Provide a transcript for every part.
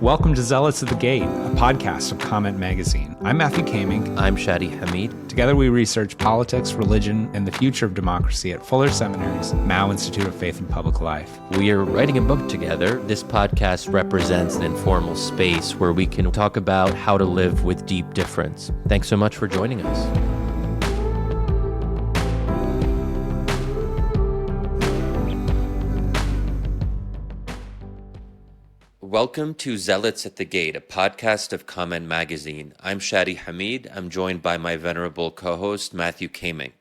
Welcome to Zealots at the Gate, a podcast of Comment Magazine. I'm Matthew Kaming. I'm Shadi Hamid. Together we research politics, religion, and the future of democracy at Fuller Seminary's Mao Institute of Faith and Public Life. We are writing a book together. This podcast represents an informal space where we can talk about how to live with deep difference. Thanks so much for joining us. Welcome to Zealots at the Gate, a podcast of Comment Magazine. I'm Shadi Hamid. I'm joined by my venerable co-host, Matthew Kaming.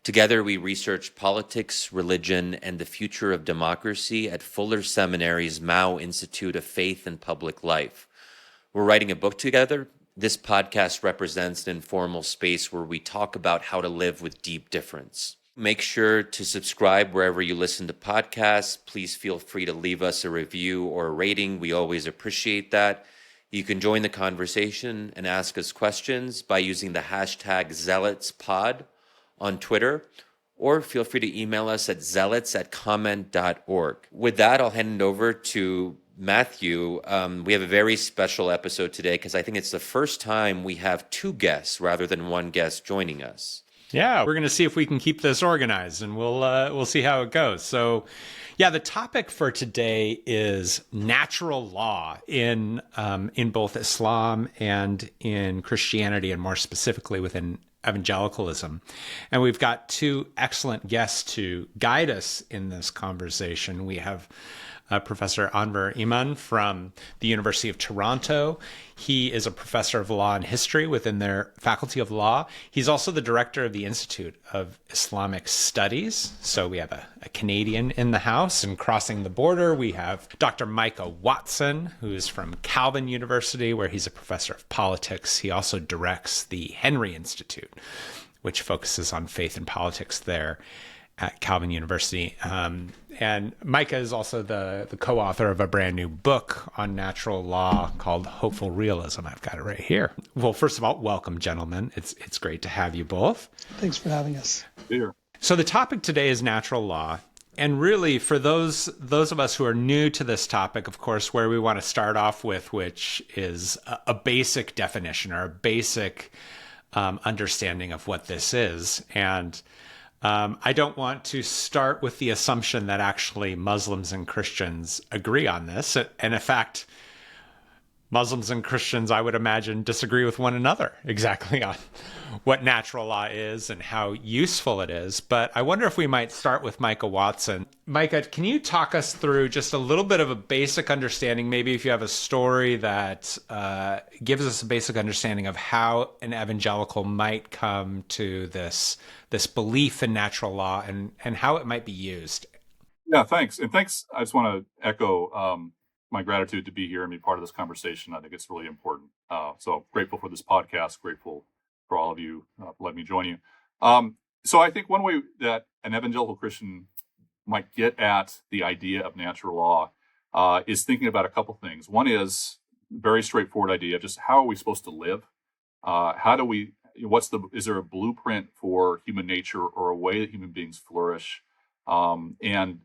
Together, we research politics, religion, and the future of democracy at Fuller Seminary's Mao Institute of Faith and Public Life. We're writing a book together. This podcast represents an informal space where we talk about how to live with deep difference. Make sure to subscribe wherever you listen to podcasts. Please feel free to leave us a review or a rating. We always appreciate that. You can join the conversation and ask us questions by using the hashtag ZealotsPod on Twitter, or feel free to email us at zealots@comment.org. With that, I'll hand it over to Matthew. We have a very special episode today because I think it's the first time we have two guests rather than one guest joining us. Yeah, we're going to see if we can keep this organized, and we'll see how it goes. So, yeah, the topic for today is natural law in both Islam and in Christianity, and more specifically within Evangelicalism. And we've got two excellent guests to guide us in this conversation. We have Professor Anver Emon from the University of Toronto. He is a professor of law and history within their Faculty of Law. He's also the director of the Institute of Islamic Studies. So we have a Canadian in the house, and crossing the border, we have Dr. Micah Watson, who is from Calvin University, where he's a professor of politics. He also directs the Henry Institute, which focuses on faith and politics there at Calvin University. And Micah is also the co-author of a brand new book on natural law called Hopeful Realism. I've got it right here. Well, first of all, welcome, gentlemen. It's great to have you both. Thanks for having us. Here. So the topic today is natural law. And really, for those of us who are new to this topic, of course, where we want to start off with, which is a basic definition or a basic understanding of what this is. And I don't want to start with the assumption that actually Muslims and Christians agree on this. And in fact, Muslims and Christians, I would imagine, disagree with one another exactly on what natural law is and how useful it is. But I wonder if we might start with Micah Watson. Micah, can you talk us through just a little bit of a basic understanding, maybe if you have a story that gives us a basic understanding of how an evangelical might come to this belief in natural law and how it might be used? Yeah, thanks. And thanks. I just want to echo my gratitude to be here and be part of this conversation. I think it's really important. So grateful for this podcast, grateful for all of you letting me join you. So I think one way that an evangelical Christian might get at the idea of natural law is thinking about a couple things. One is very straightforward idea of just how are we supposed to live? Is there a blueprint for human nature or a way that human beings flourish? And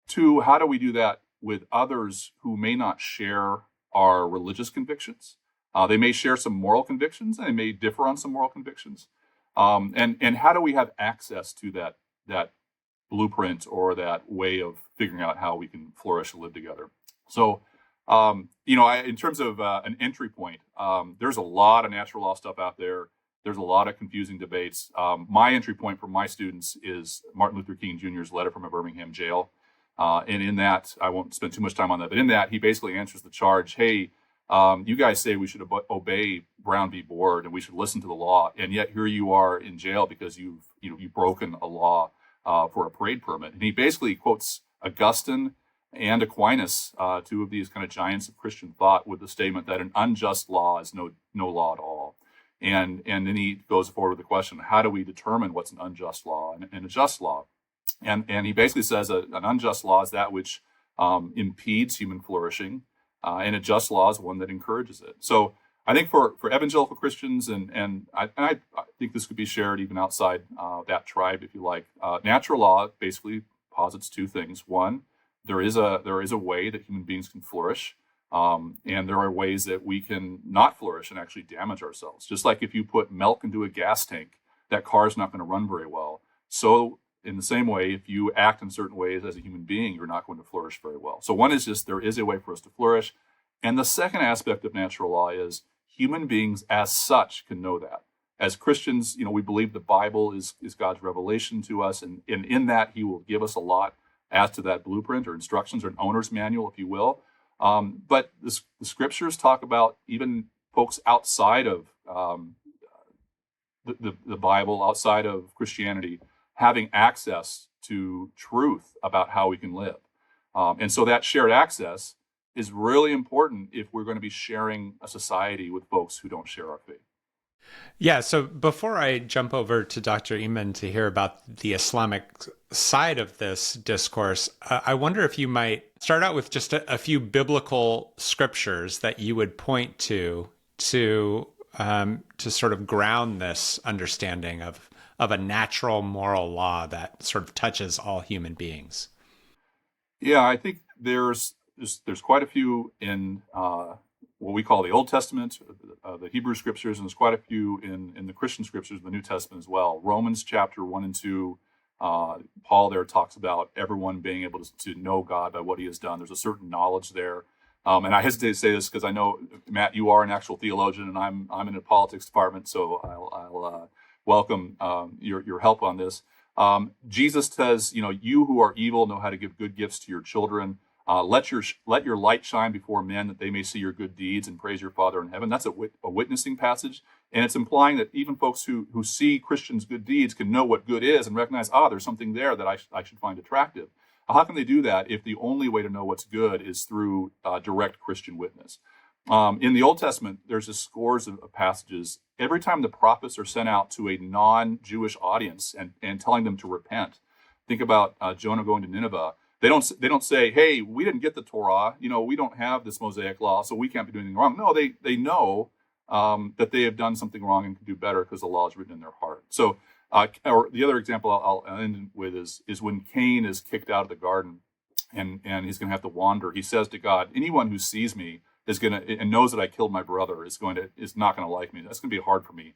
two, how do we do that with others who may not share our religious convictions? They may share some moral convictions, and they may differ on some moral convictions. And how do we have access to that blueprint or that way of figuring out how we can flourish and live together? So, in terms of an entry point, there's a lot of natural law stuff out there. There's a lot of confusing debates. My entry point for my students is Martin Luther King Jr.'s letter from a Birmingham jail. And in that, I won't spend too much time on that, but in that, he basically answers the charge, hey, you guys say we should obey Brown v. Board and we should listen to the law, and yet here you are in jail because you've broken a law for a parade permit. And he basically quotes Augustine and Aquinas, two of these kind of giants of Christian thought, with the statement that an unjust law is no law at all. And then he goes forward with the question, how do we determine what's an unjust law and a just law? And he basically says an unjust law is that which impedes human flourishing, and a just law is one that encourages it. So I think for evangelical Christians, and I think this could be shared even outside that tribe, if you like, natural law basically posits two things. One, there is a way that human beings can flourish, And there are ways that we can not flourish and actually damage ourselves. Just like if you put milk into a gas tank, that car is not going to run very well. So in the same way, if you act in certain ways as a human being, you're not going to flourish very well. So one is just there is a way for us to flourish. And the second aspect of natural law is human beings as such can know that. As Christians, we believe the Bible is God's revelation to us, and in that he will give us a lot as to that blueprint or instructions or an owner's manual, if you will. But the scriptures talk about even folks outside of the Bible, outside of Christianity, having access to truth about how we can live. And so that shared access is really important if we're going to be sharing a society with folks who don't share our faith. Yeah, so before I jump over to Dr. Emon to hear about the Islamic side of this discourse, I wonder if you might start out with just a few biblical scriptures that you would point to sort of ground this understanding of a natural moral law that sort of touches all human beings. Yeah, I think there's quite a few in what we call the Old Testament, the Hebrew scriptures, and there's quite a few in the Christian scriptures, the New Testament as well. Romans chapter 1 and 2, Paul there talks about everyone being able to know God by what he has done. There's a certain knowledge there. And I hesitate to say this because I know, Matt, you are an actual theologian, and I'm in the politics department, so I'll welcome your help on this. Jesus says, you who are evil know how to give good gifts to your children. Let your light shine before men that they may see your good deeds and praise your Father in heaven. That's a witnessing passage. And it's implying that even folks who see Christians' good deeds can know what good is and recognize, there's something there that I should find attractive. How can they do that if the only way to know what's good is through direct Christian witness? In the Old Testament, there's just scores of passages. Every time the prophets are sent out to a non-Jewish audience and telling them to repent. Think about Jonah going to Nineveh. They don't say, hey, we didn't get the Torah. We don't have this Mosaic law, so we can't be doing anything wrong. No, they know that they have done something wrong and can do better because the law is written in their heart. So, or the other example I'll end with is when Cain is kicked out of the garden and he's going to have to wander. He says to God, anyone who sees me and knows that I killed my brother is not going to like me. That's going to be hard for me,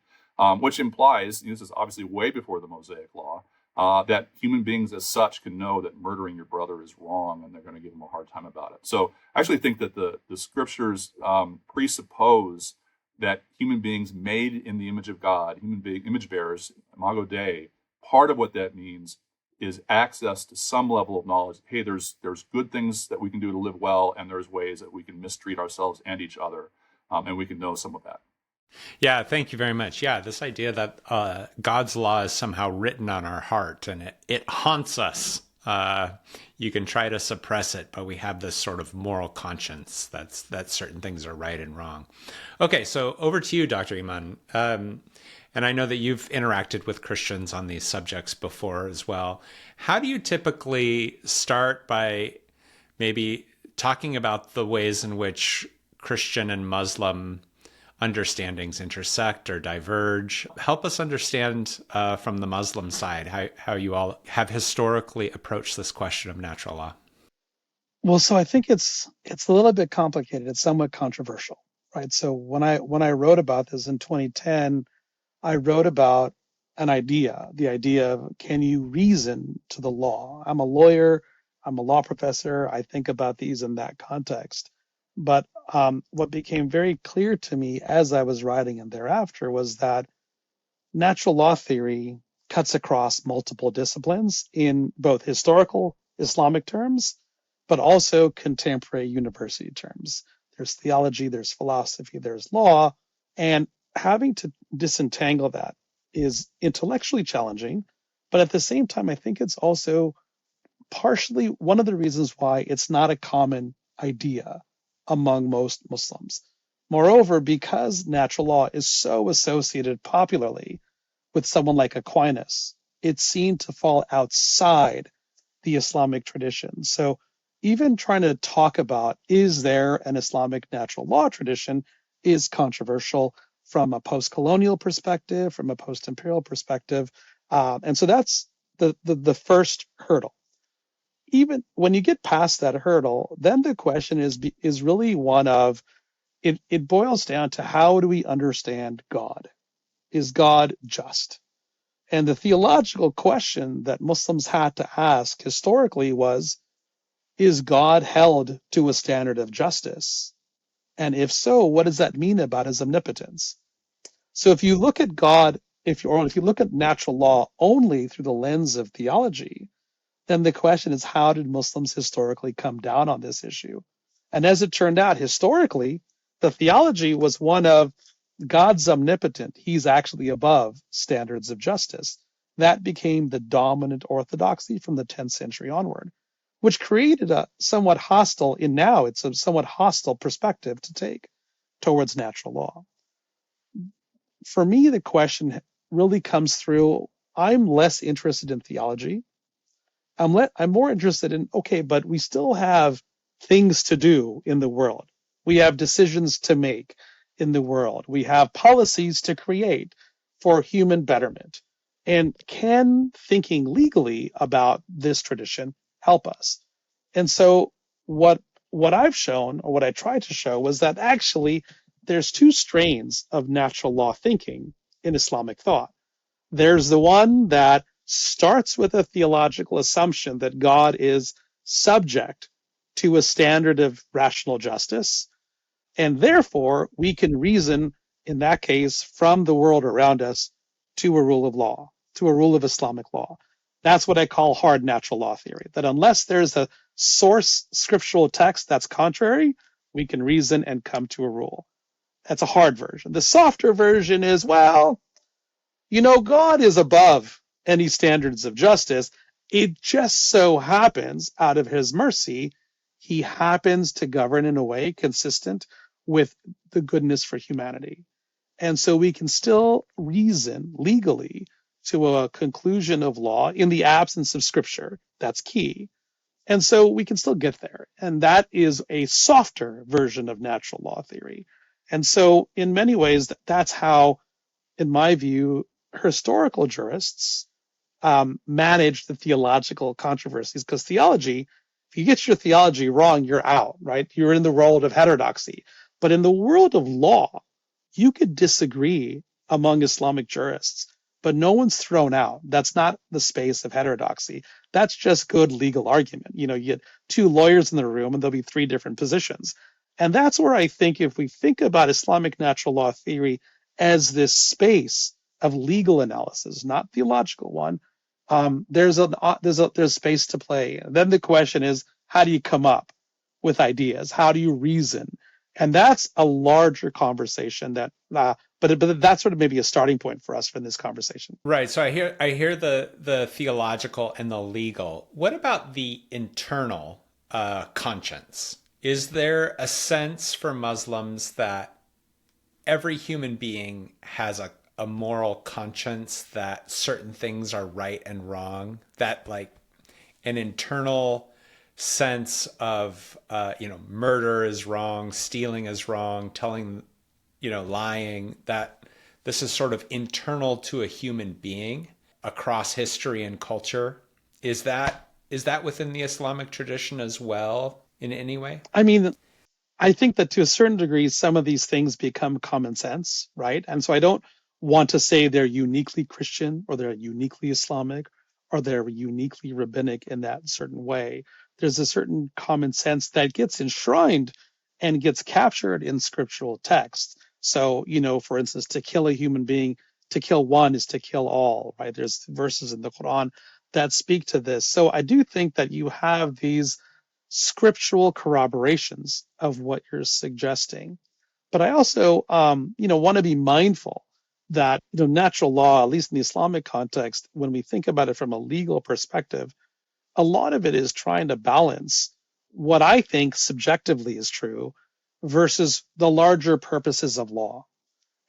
which implies, this is obviously way before the Mosaic law, that human beings as such can know that murdering your brother is wrong, and they're going to give him a hard time about it. So I actually think that the scriptures presuppose that human beings made in the image of God, image bearers, imago Dei, part of what that means is access to some level of knowledge. Hey, there's good things that we can do to live well, and there's ways that we can mistreat ourselves and each other, and we can know some of that. Yeah, thank you very much. Yeah, this idea that God's law is somehow written on our heart and it haunts us. You can try to suppress it, but we have this sort of moral conscience that certain things are right and wrong. Okay, so over to you, Dr. Emon. And I know that you've interacted with Christians on these subjects before as well. How do you typically start by maybe talking about the ways in which Christian and Muslim understandings intersect or diverge? Help us understand from the Muslim side how you all have historically approached this question of natural law. Well, so I think it's a little bit complicated. It's somewhat controversial, right? So when I wrote about this in 2010, I wrote about the idea of, can you reason to the law? I'm a lawyer, I'm a law professor, I think about these in that context. But what became very clear to me as I was writing and thereafter was that natural law theory cuts across multiple disciplines in both historical Islamic terms, but also contemporary university terms. There's theology, there's philosophy, there's law, and having to disentangle that is intellectually challenging, but at the same time, I think it's also partially one of the reasons why it's not a common idea among most Muslims. Moreover, because natural law is so associated popularly with someone like Aquinas, it's seen to fall outside the Islamic tradition. So even trying to talk about, is there an Islamic natural law tradition, is controversial from a post-colonial perspective, from a post-imperial perspective. And so that's the first hurdle. even when you get past that hurdle, then the question is really one of it boils down to, how do we understand God? Is God just? And the theological question that Muslims had to ask historically was, is God held to a standard of justice? And if so, what does that mean about his omnipotence? So if you look at God, if you look at natural law only through the lens of theology, then the question is, how did Muslims historically come down on this issue? And as it turned out, historically, the theology was one of, God's omnipotent. He's actually above standards of justice. That became the dominant orthodoxy from the 10th century onward, which created a somewhat hostile, it's a somewhat hostile perspective to take towards natural law. For me, the question really comes through, I'm less interested in theology. I'm more interested in, okay, but we still have things to do in the world. We have decisions to make in the world. We have policies to create for human betterment. And can thinking legally about this tradition help us? And so what I've shown, or what I tried to show, was that actually there's two strains of natural law thinking in Islamic thought. There's the one that starts with a theological assumption that God is subject to a standard of rational justice, and therefore we can reason, in that case, from the world around us to a rule of law, to a rule of Islamic law. That's what I call hard natural law theory, that unless there's a source scriptural text that's contrary, we can reason and come to a rule. That's a hard version. The softer version is, well, God is above any standards of justice. It just so happens, out of his mercy, he happens to govern in a way consistent with the goodness for humanity. And so we can still reason legally to a conclusion of law in the absence of scripture. That's key. And so we can still get there. And that is a softer version of natural law theory. And so in many ways, that's how, in my view, historical jurists manage the theological controversies, because theology, if you get your theology wrong, you're out, right? You're in the world of heterodoxy. But in the world of law, you could disagree among Islamic jurists, but no one's thrown out. That's not the space of heterodoxy. That's just good legal argument. You get two lawyers in the room and there'll be three different positions. And that's where I think, if we think about Islamic natural law theory as this space of legal analysis, not theological one, there's space to play. And then the question is, how do you come up with ideas? How do you reason? And that's a larger conversation but that's sort of maybe a starting point for us for this conversation. Right. So I hear the theological and the legal. What about the internal conscience? Is there a sense for Muslims that every human being has a moral conscience, that certain things are right and wrong, that like an internal sense of, murder is wrong, stealing is wrong, telling, lying, that this is sort of internal to a human being across history and culture? Is that within the Islamic tradition as well in any way? I mean, I think that to a certain degree, some of these things become common sense, right? And so I don't want to say they're uniquely Christian or they're uniquely Islamic or they're uniquely rabbinic in that certain way. There's a certain common sense that gets enshrined and gets captured in scriptural text. So, for instance, to kill a human being, to kill one is to kill all, right? There's verses in the Quran that speak to this. So I do think that you have these scriptural corroborations of what you're suggesting. But I also, want to be mindful that, natural law, at least in the Islamic context, when we think about it from a legal perspective, a lot of it is trying to balance what I think subjectively is true versus the larger purposes of law.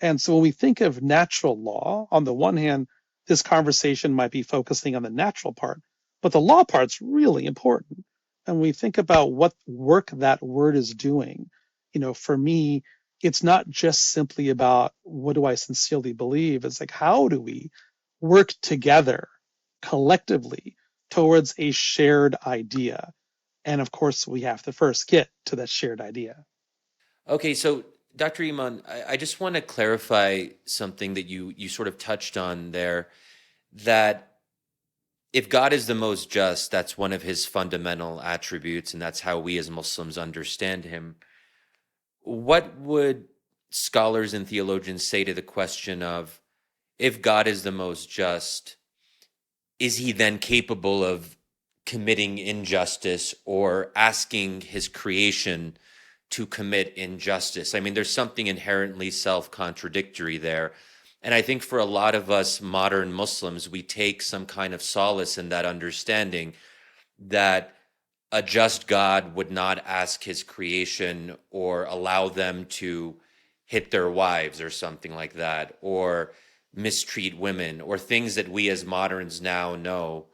And so when we think of natural law, on the one hand, this conversation might be focusing on the natural part, but the law part's really important. And we think about what work that word is doing. For me, it's not just simply about what do I sincerely believe. It's like, how do we work together collectively towards a shared idea. And of course, we have to first get to that shared idea. Okay, so Dr. Emon, I just want to clarify something that you sort of touched on there, that if God is the most just, that's one of his fundamental attributes, and that's how we as Muslims understand him. What would scholars and theologians say to the question of, if God is the most just, is he then capable of committing injustice or asking his creation to commit injustice? I mean, there's something inherently self-contradictory there. And I think for a lot of us modern Muslims, we take some kind of solace in that understanding that a just God would not ask his creation or allow them to hit their wives or something like that, or mistreat women, or things that we as moderns now know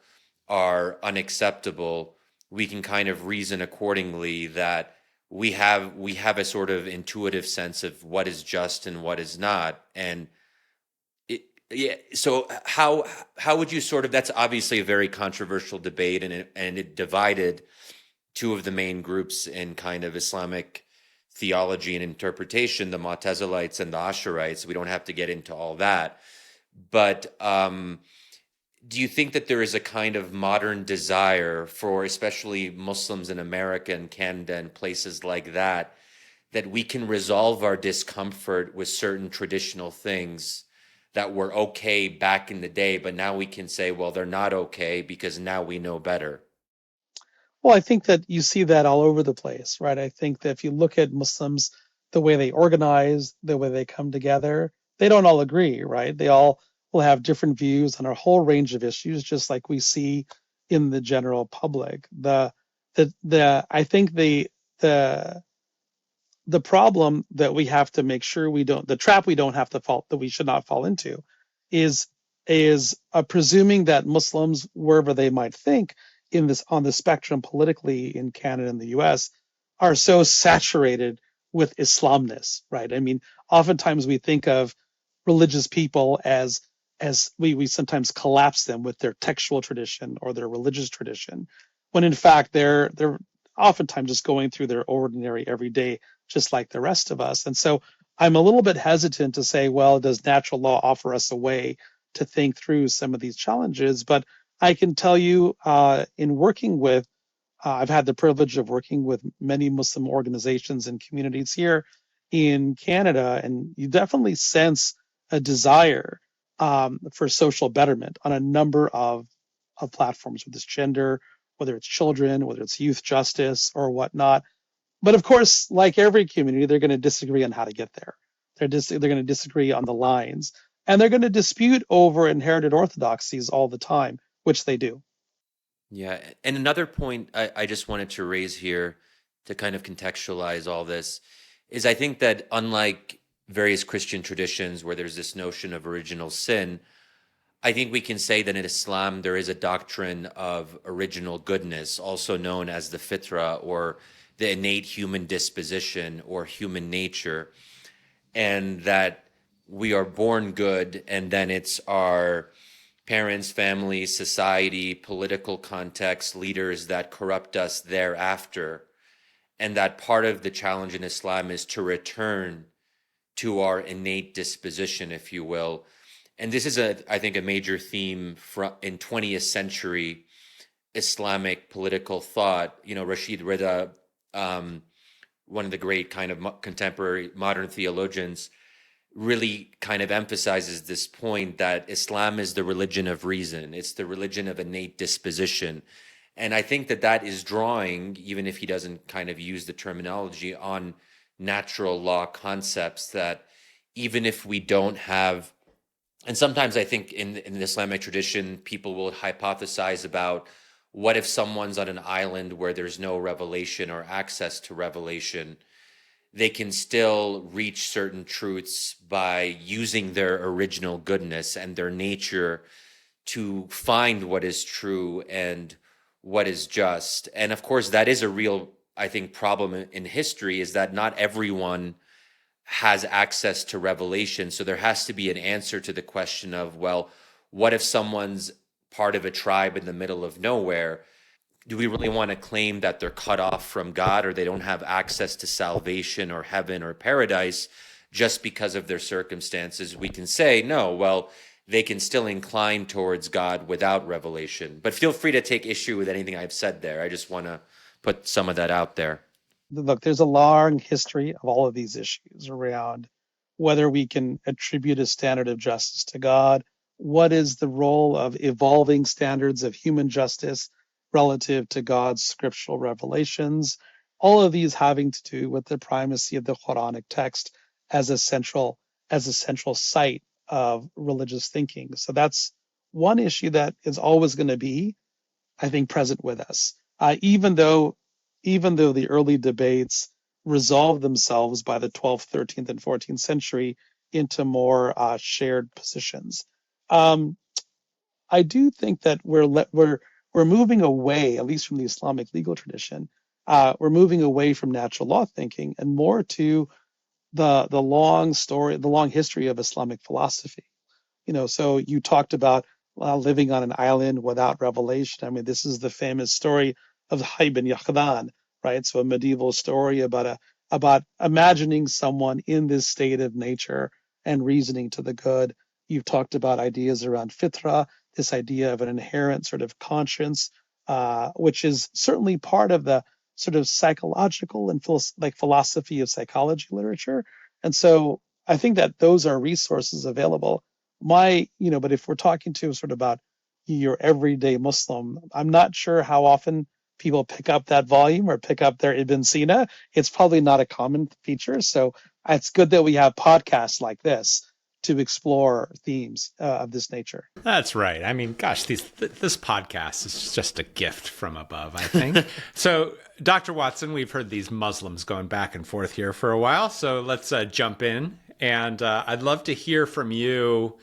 are unacceptable. We can kind of reason accordingly that we have a sort of intuitive sense of what is just and what is not. And so how would you sort of, that's obviously a very controversial debate, and it divided two of the main groups in kind of Islamic theology and interpretation, the Mu'tazilites and the Ash'arites. We don't have to get into all that. But do you think that there is a kind of modern desire for, especially Muslims in America and Canada and places like that, that we can resolve our discomfort with certain traditional things that were okay back in the day, but now we can say, well, they're not okay because now we know better? Well, I think that you see that all over the place, right? I think that if you look at Muslims, the way they organize, the way they come together, they don't all agree, right? They all will have different views on a whole range of issues, just like we see in the general public. I think the problem that we have to make sure we don't, the trap we don't have to fall, that we should not fall into, is presuming that Muslims, wherever they might think in this on the spectrum politically in Canada and the U.S., are so saturated with Islamness, right? I mean, oftentimes we think of religious people as we sometimes collapse them with their textual tradition or their religious tradition, when in fact they're oftentimes just going through their ordinary everyday, just like the rest of us. And so I'm a little bit hesitant to say, well, does natural law offer us a way to think through some of these challenges? But I can tell you, in working with, I've had the privilege of working with many Muslim organizations and communities here in Canada, and you definitely sense a desire for social betterment on a number of platforms, whether it's gender, whether it's children, whether it's youth justice or whatnot. But of course, like every community, they're going to disagree on how to get there. They're going to disagree on the lines, and they're going to dispute over inherited orthodoxies all the time, which they do. Yeah. And another point I just wanted to raise here to kind of contextualize all this is, I think that unlike various Christian traditions where there's this notion of original sin, I think we can say that in Islam there is a doctrine of original goodness, also known as the fitra, or the innate human disposition or human nature, and that we are born good, and then it's our parents, family, society, political context, leaders that corrupt us thereafter. And that part of the challenge in Islam is to return to our innate disposition, if you will. And this is, I think, a major theme in 20th century Islamic political thought. You know, Rashid Rida, one of the great kind of contemporary modern theologians, really kind of emphasizes this point that Islam is the religion of reason. It's the religion of innate disposition. And I think that that is drawing, even if he doesn't kind of use the terminology, on natural law concepts, that even if we don't have, and sometimes I think in the Islamic tradition, people will hypothesize about, what if someone's on an island where there's no revelation or access to revelation? They can still reach certain truths by using their original goodness and their nature to find what is true and what is just. And of course, that is a real, I think, problem in history, is that not everyone has access to revelation. So there has to be an answer to the question of, well, what if someone's part of a tribe in the middle of nowhere, do we really want to claim that they're cut off from God or they don't have access to salvation or heaven or paradise just because of their circumstances? We can say, no, well, they can still incline towards God without revelation. But feel free to take issue with anything I've said there. I just want to put some of that out there. Look, there's a long history of all of these issues around whether we can attribute a standard of justice to God. What is the role of evolving standards of human justice relative to God's scriptural revelations? All of these having to do with the primacy of the Quranic text as a central site of religious thinking. So that's one issue that is always going to be, I think, present with us. Even though the early debates resolved themselves by the 12th, 13th, and 14th century into more shared positions. I do think that we're moving away, at least from the Islamic legal tradition. We're moving away from natural law thinking and more to the long history of Islamic philosophy. So you talked about living on an island without revelation. I mean, this is the famous story of Hayy bin Yaqdan, right? So a medieval story about imagining someone in this state of nature and reasoning to the good. You've talked about ideas around fitra, this idea of an inherent sort of conscience, which is certainly part of the sort of psychological and philosophy of psychology literature. And so I think that those are resources available. But if we're talking to sort of about your everyday Muslim, I'm not sure how often people pick up that volume or pick up their Ibn Sina. It's probably not a common feature. So it's good that we have podcasts like this to explore themes of this nature. That's right. I mean, gosh, this podcast is just a gift from above, I think. So, Dr. Watson, we've heard these Muslims going back and forth here for a while. So let's jump in. And I'd love to hear from you.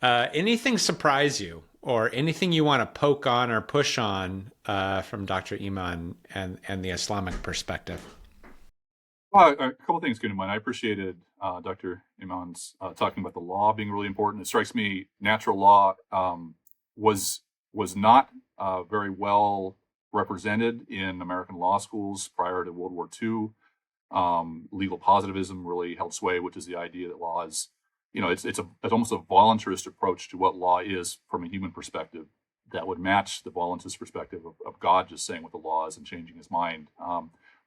Anything surprise you or anything you want to poke on or push on from Dr. Emon and the Islamic perspective? Well, a couple of things came to mind. I appreciated Dr. Iman's talking about the law being really important. It strikes me natural law was not very well represented in American law schools prior to World War II. Legal positivism really held sway, which is the idea that law is, it's almost a voluntarist approach to what law is from a human perspective that would match the voluntarist perspective of God just saying what the law is and changing his mind.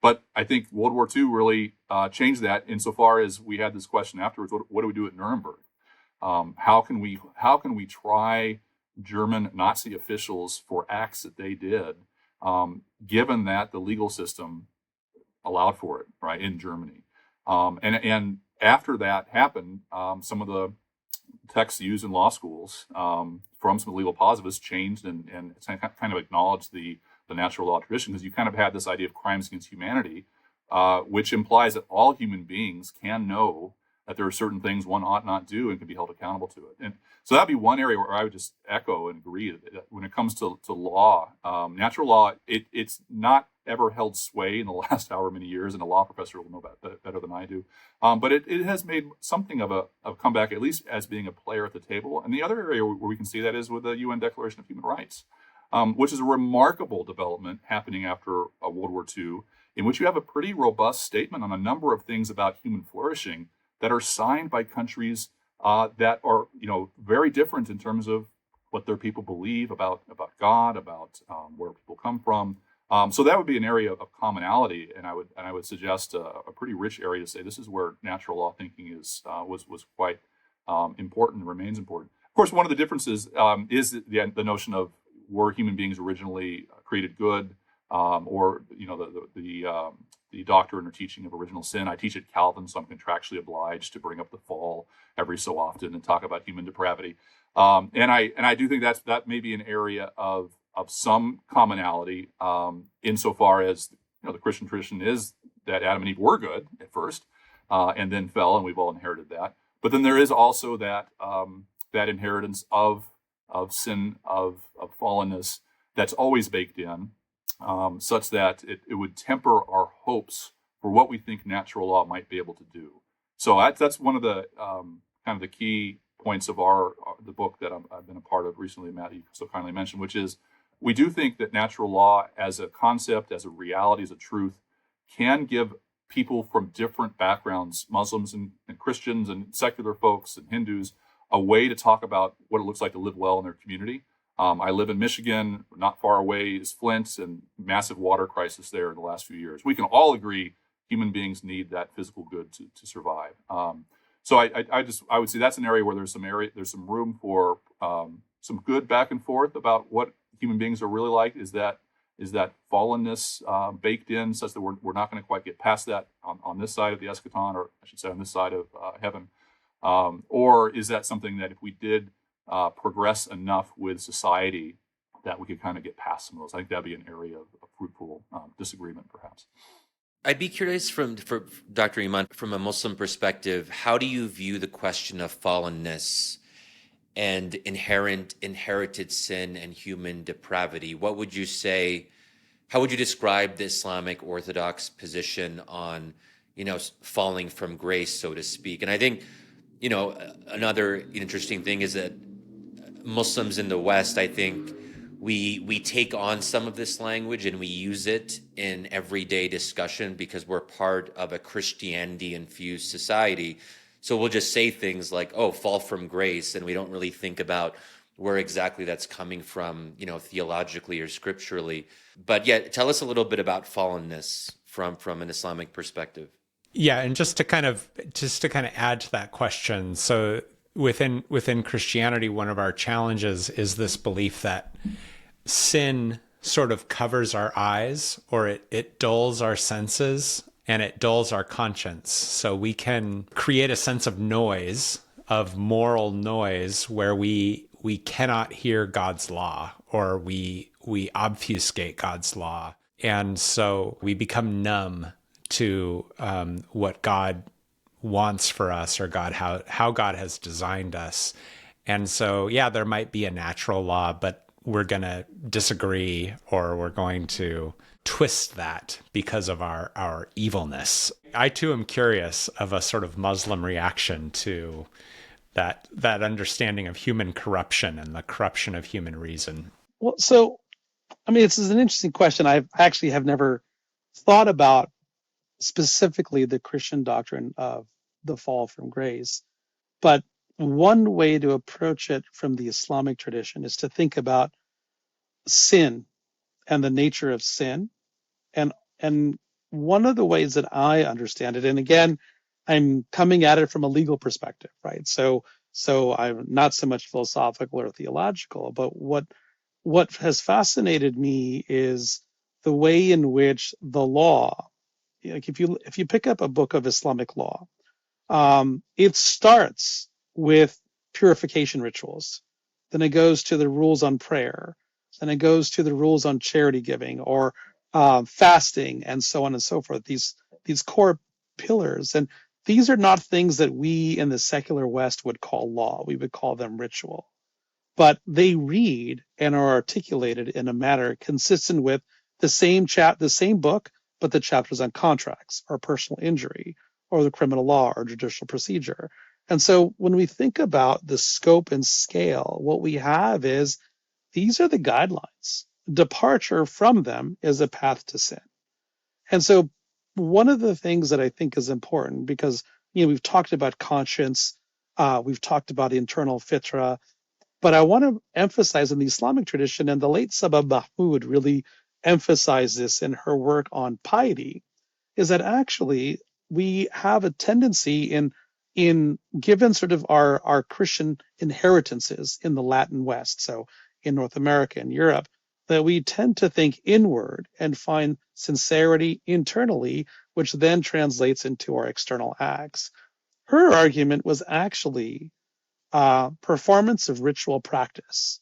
But I think World War II really changed that insofar as we had this question afterwards: what do we do at Nuremberg? How can we try German Nazi officials for acts that they did, given that the legal system allowed for it, right, in Germany? And after that happened, some of the texts used in law schools from some legal positivists changed and kind of acknowledged the natural law tradition, because you kind of had this idea of crimes against humanity, which implies that all human beings can know that there are certain things one ought not do and can be held accountable to it. And so that'd be one area where I would just echo and agree that when it comes to law, natural law, it's not ever held sway in the last however many years, and a law professor will know that better than I do. But it has made something of a comeback, at least as being a player at the table. And the other area where we can see that is with the UN Declaration of Human Rights, which is a remarkable development happening after World War II, in which you have a pretty robust statement on a number of things about human flourishing that are signed by countries that are, very different in terms of what their people believe about God, about where people come from. So that would be an area of commonality, and I would suggest a pretty rich area to say this is where natural law thinking was quite important and remains important. Of course, one of the differences is the notion of, were human beings originally created good, or the doctrine or teaching of original sin. I teach at Calvin, so I'm contractually obliged to bring up the fall every so often and talk about human depravity. And I do think that may be an area of some commonality, insofar as the Christian tradition is that Adam and Eve were good at first, and then fell, and we've all inherited that. But then there is also that inheritance of sin, of fallenness, that's always baked in, such that it would temper our hopes for what we think natural law might be able to do. So that's one of the kind of the key points of the book that I've been a part of recently, Matt, you so kindly mentioned, which is we do think that natural law as a concept, as a reality, as a truth, can give people from different backgrounds, Muslims and Christians and secular folks and Hindus, a way to talk about what it looks like to live well in their community. I live in Michigan, not far away is Flint, and massive water crisis there in the last few years. We can all agree human beings need that physical good to survive. So I would say that's an area where there's some room for some good back and forth about what human beings are really like. Is that fallenness baked in such that we're not going to quite get past that on this side of the eschaton, or I should say on this side of heaven? Or is that something that if we did progress enough with society that we could kind of get past some of those? I think that'd be an area of fruitful disagreement, perhaps. I'd be curious for Dr. Emon, from a Muslim perspective, how do you view the question of fallenness and inherited sin and human depravity? What would you say? How would you describe the Islamic Orthodox position on, falling from grace, so to speak? And I think, another interesting thing is that Muslims in the West, I think, we take on some of this language and we use it in everyday discussion because we're part of a Christianity-infused society. So we'll just say things like, oh, fall from grace, and we don't really think about where exactly that's coming from, theologically or scripturally. But yeah, tell us a little bit about fallenness from an Islamic perspective. Yeah, and just to kind of add to that question, so within Christianity, one of our challenges is this belief that sin sort of covers our eyes, or it dulls our senses, and it dulls our conscience. So we can create a sense of noise, of moral noise, where we cannot hear God's law, or we obfuscate God's law. And so we become numb to what God wants for us, or how God has designed us. And so, yeah, there might be a natural law, but we're going to disagree, or we're going to twist that because of our evilness. I too am curious of a sort of Muslim reaction to that understanding of human corruption and the corruption of human reason. Well, so, this is an interesting question. I actually have never thought about specifically the Christian doctrine of the fall from grace. But one way to approach it from the Islamic tradition is to think about sin and the nature of sin. And one of the ways that I understand it, and again, I'm coming at it from a legal perspective, right? So I'm not so much philosophical or theological, but what has fascinated me is the way in which the law, like if you pick up a book of Islamic law, it starts with purification rituals. Then it goes to the rules on prayer. Then it goes to the rules on charity giving, or fasting, and so on and so forth. These core pillars, and these are not things that we in the secular West would call law. We would call them ritual. But they read and are articulated in a manner consistent with the same book, but the chapters on contracts or personal injury or the criminal law or judicial procedure. And so when we think about the scope and scale, what we have is these are the guidelines. Departure from them is a path to sin. And so one of the things that I think is important, because we've talked about conscience, we've talked about internal fitra, but I want to emphasize in the Islamic tradition, and the late Sabah Mahmood really emphasized this in her work on piety, is that actually we have a tendency in given sort of our Christian inheritances in the Latin West, so in North America and Europe, that we tend to think inward and find sincerity internally, which then translates into our external acts. Her argument was actually performance of ritual practice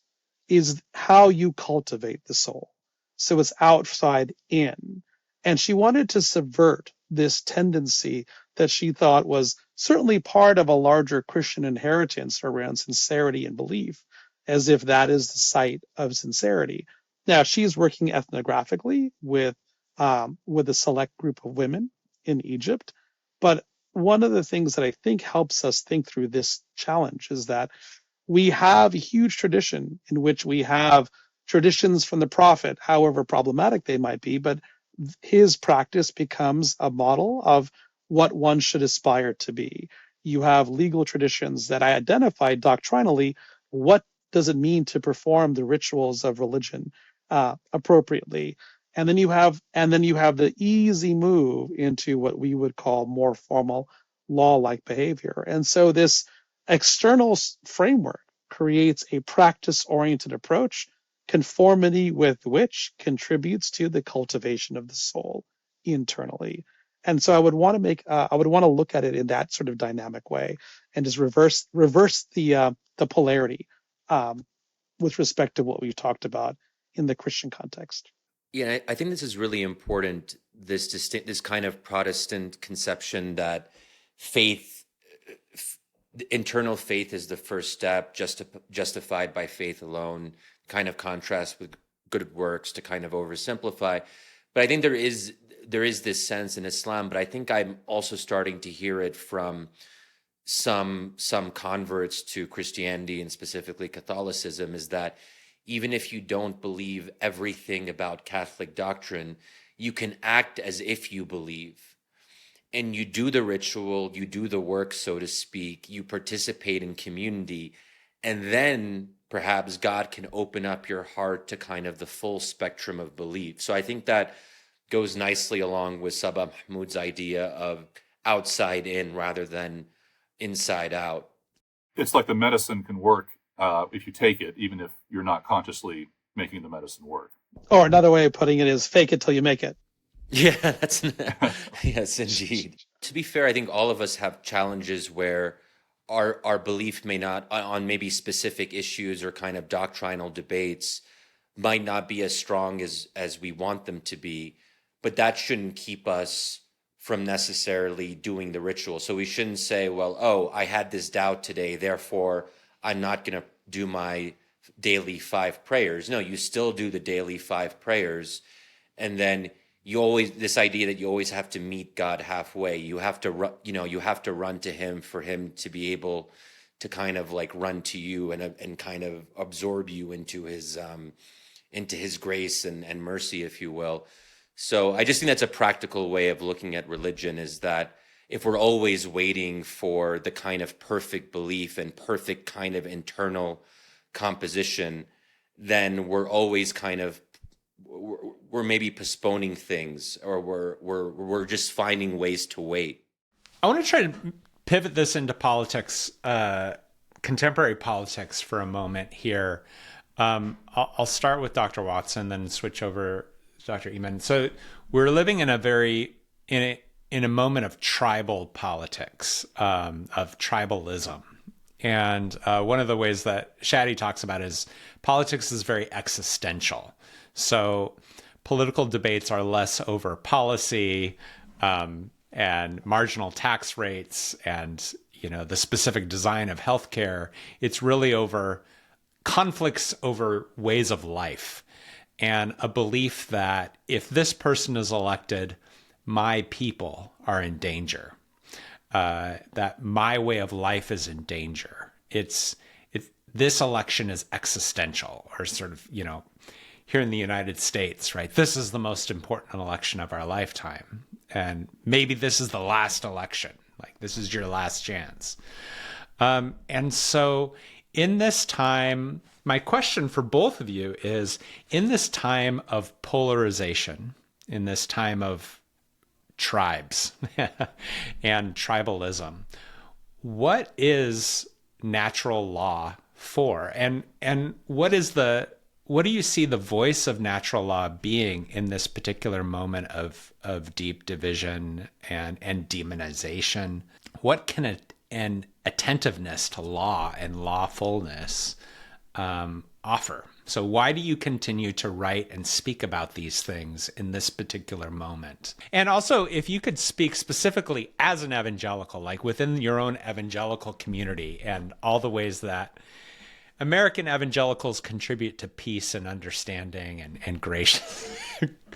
is how you cultivate the soul. So it's outside in. And she wanted to subvert this tendency that she thought was certainly part of a larger Christian inheritance around sincerity and belief, as if that is the site of sincerity. Now, she's working ethnographically with a select group of women in Egypt, but one of the things that I think helps us think through this challenge is that we have a huge tradition in which we have traditions from the prophet, however problematic they might be, but his practice becomes a model of what one should aspire to be. You have legal traditions that identify doctrinally what does it mean to perform the rituals of religion appropriately. And then you have the easy move into what we would call more formal law-like behavior. And so this external framework creates a practice-oriented approach, conformity with which contributes to the cultivation of the soul internally. And so I would want to look at it in that sort of dynamic way, and just reverse the polarity um, with respect to what we've talked about in the Christian context. Yeah, I think this is really important. This kind of Protestant conception that faith, internal faith, is the first step, justified by faith alone. Kind of contrast with good works, to kind of oversimplify. But I think there is this sense in Islam. But I think I'm also starting to hear it from some converts to Christianity, and specifically Catholicism, is that even if you don't believe everything about Catholic doctrine, you can act as if you believe. And you do the ritual, you do the work, so to speak, you participate in community, and then perhaps God can open up your heart to kind of the full spectrum of belief. So I think that goes nicely along with Sabah Mahmood's idea of outside in rather than inside out. It's like the medicine can work if you take it, even if you're not consciously making the medicine work. Or another way of putting it is fake it till you make it. Yeah, that's yes, indeed. To be fair, I think all of us have challenges where our belief may not, on maybe specific issues or kind of doctrinal debates, might not be as strong as we want them to be, but that shouldn't keep us from necessarily doing the ritual. So we shouldn't say, well, oh, I had this doubt today, therefore I'm not going to do my daily 5 prayers. No, you still do the daily 5 prayers. And then this idea that you always have to meet God halfway. You have to, you have to run to him for him to be able to kind of like run to you and kind of absorb you into his grace and mercy, if you will. So I just think that's a practical way of looking at religion, is that if we're always waiting for the kind of perfect belief and perfect kind of internal composition, then we're always kind of, we're maybe postponing things, or we're just finding ways to wait. I want to try to pivot this into politics, contemporary politics for a moment here. I'll start with Dr. Watson, then switch over to Dr. Emon. So we're living in a moment of tribal politics, of tribalism. And one of the ways that Shadi talks about is politics is very existential. So political debates are less over policy and marginal tax rates and, the specific design of healthcare. It's really over conflicts over ways of life, and a belief that if this person is elected, my people are in danger, that my way of life is in danger. This election is existential, or sort of, here in the United States, right? This is the most important election of our lifetime. And maybe this is the last election. Like, this is your last chance. And so in this time, my question for both of you is, in this time of polarization, in this time of tribes and tribalism, what is natural law for? And what do you see the voice of natural law being in this particular moment of deep division and demonization? What can an attentiveness to law and lawfulness offer? So why do you continue to write and speak about these things in this particular moment? And also, if you could speak specifically as an evangelical, like within your own evangelical community, and all the ways that American evangelicals contribute to peace and understanding and gracious.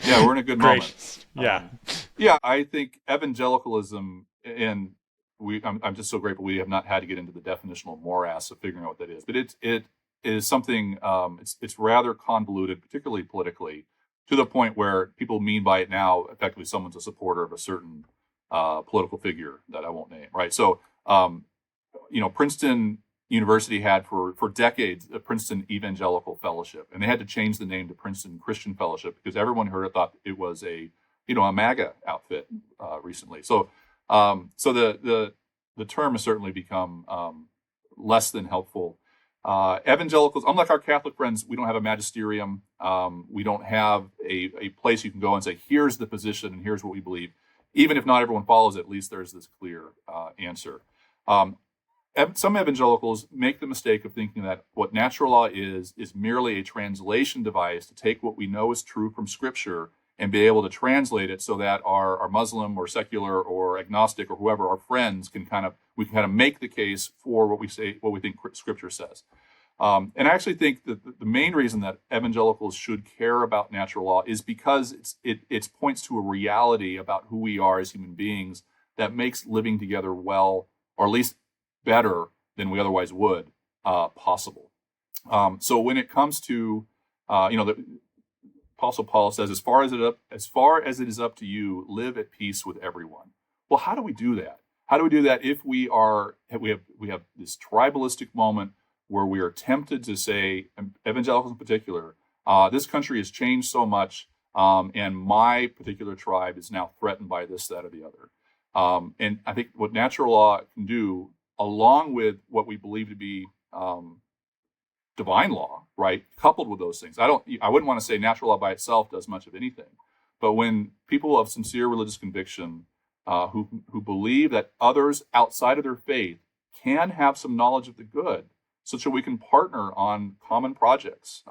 Yeah, we're in a good moment. Yeah. Yeah, I think evangelicalism, and I'm just so grateful we have not had to get into the definitional morass of figuring out what that is. But it is something, it's rather convoluted, particularly politically, to the point where people mean by it now effectively someone's a supporter of a certain political figure that I won't name, right? So, Princeton University had for decades a Princeton Evangelical Fellowship, and they had to change the name to Princeton Christian Fellowship because everyone heard it thought it was a MAGA outfit recently. So the term has certainly become less than helpful. Evangelicals, unlike our Catholic friends, we don't have a magisterium. We don't have a place you can go and say, here's the position and here's what we believe. Even if not everyone follows it, at least there's this clear answer. Some evangelicals make the mistake of thinking that what natural law is merely a translation device to take what we know is true from Scripture and be able to translate it so that our Muslim or secular or agnostic or whoever, our friends, we can kind of make the case for what we think Scripture says. And I actually think that the main reason that evangelicals should care about natural law is because it points to a reality about who we are as human beings that makes living together well, or at least better than we otherwise would, possible. So when it comes to, the Apostle Paul says, as far as it is up to you, live at peace with everyone. Well, how do we do that? How do we do that if we have this tribalistic moment where we are tempted to say, evangelicals in particular, this country has changed so much, and my particular tribe is now threatened by this, that, or the other. And I think what natural law can do, along with what we believe to be divine law, right, coupled with those things. I wouldn't want to say natural law by itself does much of anything, but when people of sincere religious conviction, who believe that others outside of their faith can have some knowledge of the good, such that we can partner on common projects.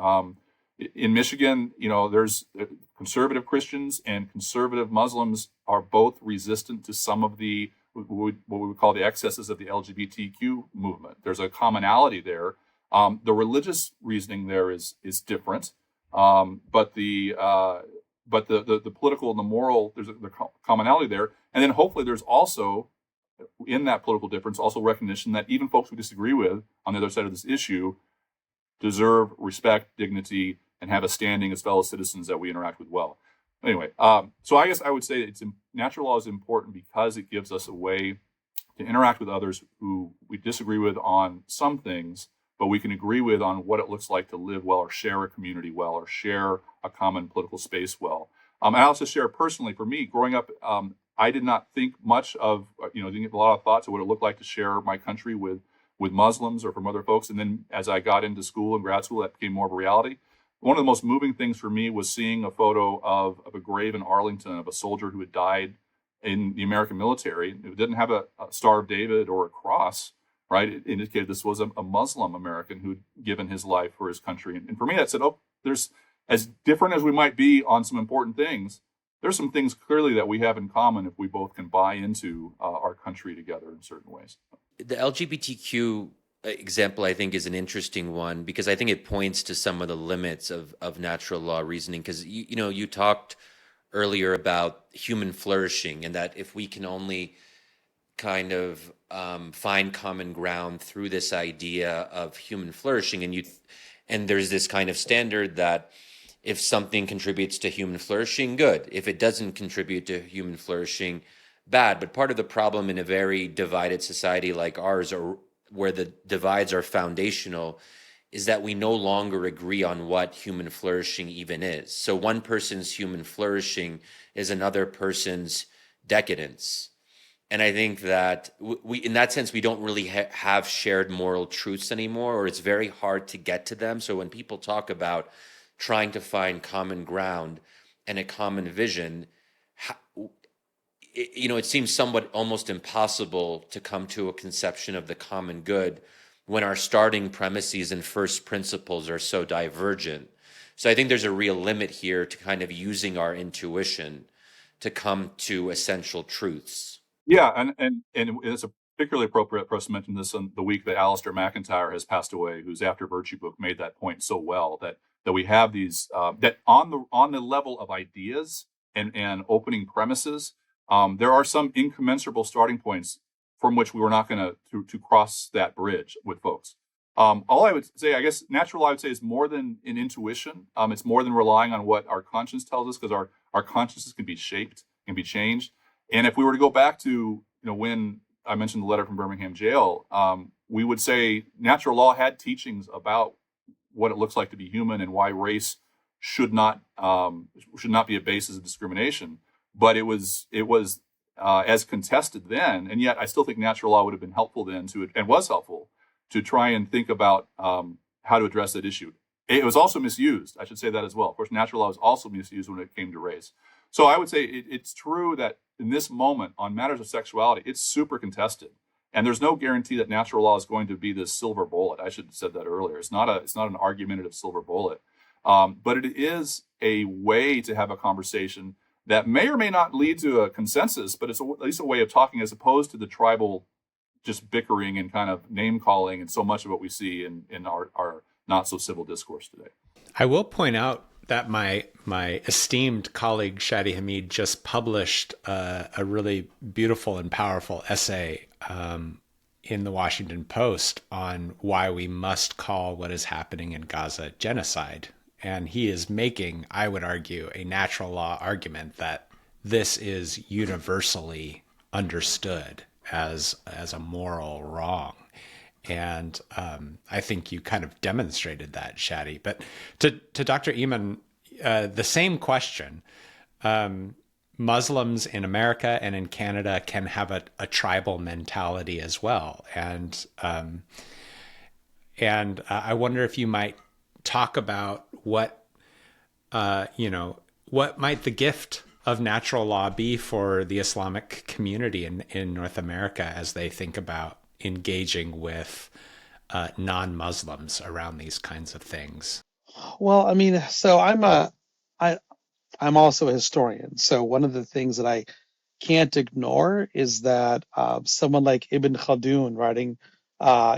In Michigan, there's conservative Christians and conservative Muslims are both resistant to some of the what we would call the excesses of the LGBTQ movement. There's a commonality there. The religious reasoning there is different, but the political and the moral, there's the commonality there. And then hopefully there's also, in that political difference, also recognition that even folks we disagree with on the other side of this issue deserve respect, dignity, and have a standing as fellow citizens that we interact with well. Anyway, so I guess I would say natural law is important because it gives us a way to interact with others who we disagree with on some things, but we can agree with on what it looks like to live well, or share a community well, or share a common political space well. And I also share personally, for me, growing up, I did not think much of, didn't give a lot of thought to what it looked like to share my country with Muslims or from other folks. And then as I got into school and grad school, that became more of a reality. One of the most moving things for me was seeing a photo of a grave in Arlington of a soldier who had died in the American military. It didn't have a Star of David or a cross, right? It indicated this was a Muslim American who'd given his life for his country. And for me, that said, there's, as different as we might be on some important things, there's some things clearly that we have in common if we both can buy into our country together in certain ways. The LGBTQ example, I think, is an interesting one because I think it points to some of the limits of natural law reasoning. Because you talked earlier about human flourishing, and that if we can only kind of find common ground through this idea of human flourishing, and there's this kind of standard that if something contributes to human flourishing, good. If it doesn't contribute to human flourishing, bad. But part of the problem in a very divided society like ours, or where the divides are foundational, is that we no longer agree on what human flourishing even is. So one person's human flourishing is another person's decadence. And I think that we, in that sense, we don't really have shared moral truths anymore, or it's very hard to get to them. So when people talk about trying to find common ground and a common vision, it seems somewhat almost impossible to come to a conception of the common good when our starting premises and first principles are so divergent. So I think there's a real limit here to kind of using our intuition to come to essential truths. Yeah, and it's particularly appropriate for us to mention this on the week that Alistair McIntyre has passed away, whose After Virtue book made that point so well, that we have these that on the level of ideas and opening premises, there are some incommensurable starting points from which we were not going to cross that bridge with folks. All I would say, I guess, natural law, I would say, is more than an intuition. It's more than relying on what our conscience tells us, because our consciences can be shaped, can be changed. And if we were to go back to, when I mentioned the letter from Birmingham jail, we would say natural law had teachings about what it looks like to be human and why race should not be a basis of discrimination. But it was as contested then, and yet I still think natural law would have been helpful then and was helpful to try and think about how to address that issue. It was also misused. I should say that as well. Of course, natural law was also misused when it came to race. So I would say it's true that in this moment on matters of sexuality, it's super contested. And there's no guarantee that natural law is going to be this silver bullet. I should have said that earlier. It's not an argumentative silver bullet. But it is a way to have a conversation that may or may not lead to a consensus, but it's at least a way of talking, as opposed to the tribal just bickering and kind of name calling and so much of what we see in our not so civil discourse today. I will point out that my esteemed colleague Shadi Hamid just published a really beautiful and powerful essay in the Washington Post on why we must call what is happening in Gaza genocide. And he is making, I would argue, a natural law argument that this is universally understood as a moral wrong. And I think you kind of demonstrated that, Shadi. But to Dr. Emon, the same question. Muslims in America and in Canada can have a tribal mentality as well. And I wonder if you might talk about what might the gift of natural law be for the Islamic community in North America as they think about engaging with non-Muslims around these kinds of things. Well, I mean, so I'm also a historian. So one of the things that I can't ignore is that someone like Ibn Khaldun, writing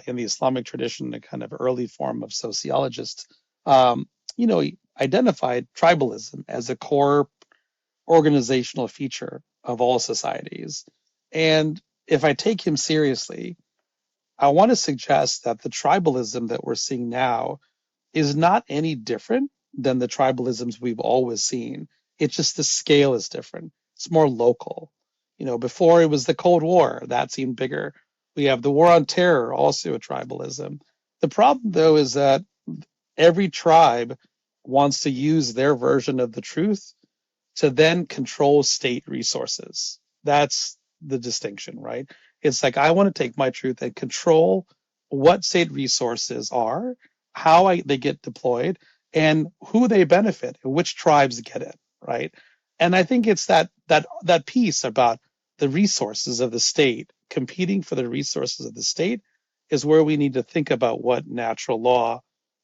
in the Islamic tradition, a kind of early form of sociologist, he identified tribalism as a core organizational feature of all societies. And if I take him seriously, I want to suggest that the tribalism that we're seeing now is not any different than the tribalisms we've always seen. It's just the scale is different. It's more local. Before it was the Cold War, that seemed bigger. We have the War on Terror, also a tribalism. The problem, though, is that every tribe wants to use their version of the truth to then control state resources. That's the distinction, right? It's like, I want to take my truth and control what state resources are, how they get deployed, and who they benefit, and which tribes get it, right? And I think it's that piece about the resources of the state, competing for the resources of the state, is where we need to think about what natural law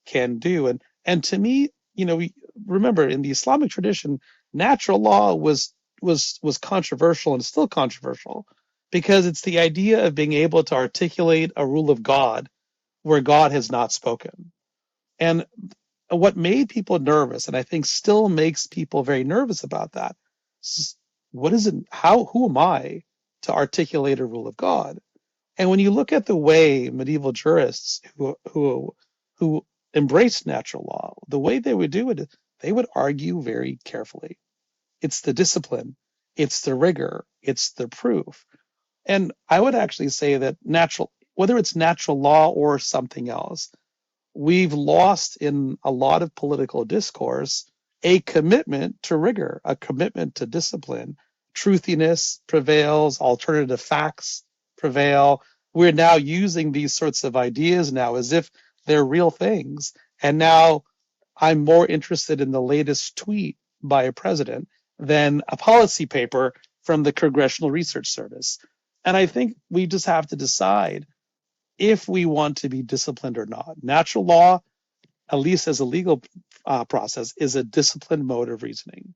can do. And to me, we remember in the Islamic tradition, natural law was controversial and still controversial, because it's the idea of being able to articulate a rule of God where God has not spoken. And what made people nervous, and I think still makes people very nervous about that, is who am I to articulate a rule of God? And when you look at the way medieval jurists who embraced natural law, the way they would do it, they would argue very carefully. It's the discipline, it's the rigor, it's the proof. And I would actually say that whether it's natural law or something else, we've lost in a lot of political discourse a commitment to rigor, a commitment to discipline. Truthiness prevails, alternative facts prevail. We're now using these sorts of ideas now as if they're real things. And now I'm more interested in the latest tweet by a president than a policy paper from the Congressional Research Service. And I think we just have to decide if we want to be disciplined or not. Natural law, at least as a legal process, is a disciplined mode of reasoning.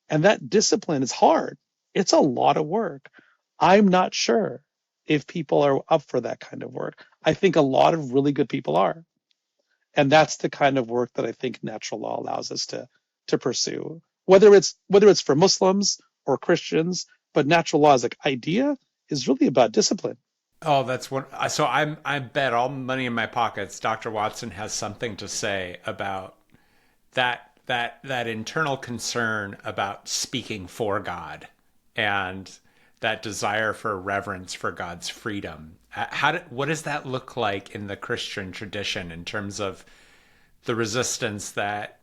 And that discipline is hard. It's a lot of work. I'm not sure if people are up for that kind of work. I think a lot of really good people are. And that's the kind of work that I think natural law allows us to pursue. Whether it's for Muslims or Christians, but natural law as an idea is really about discipline. Oh, that's what. So I bet all money in my pockets, Dr. Watson has something to say about that internal concern about speaking for God and that desire for reverence for God's freedom. What does that look like in the Christian tradition in terms of the resistance that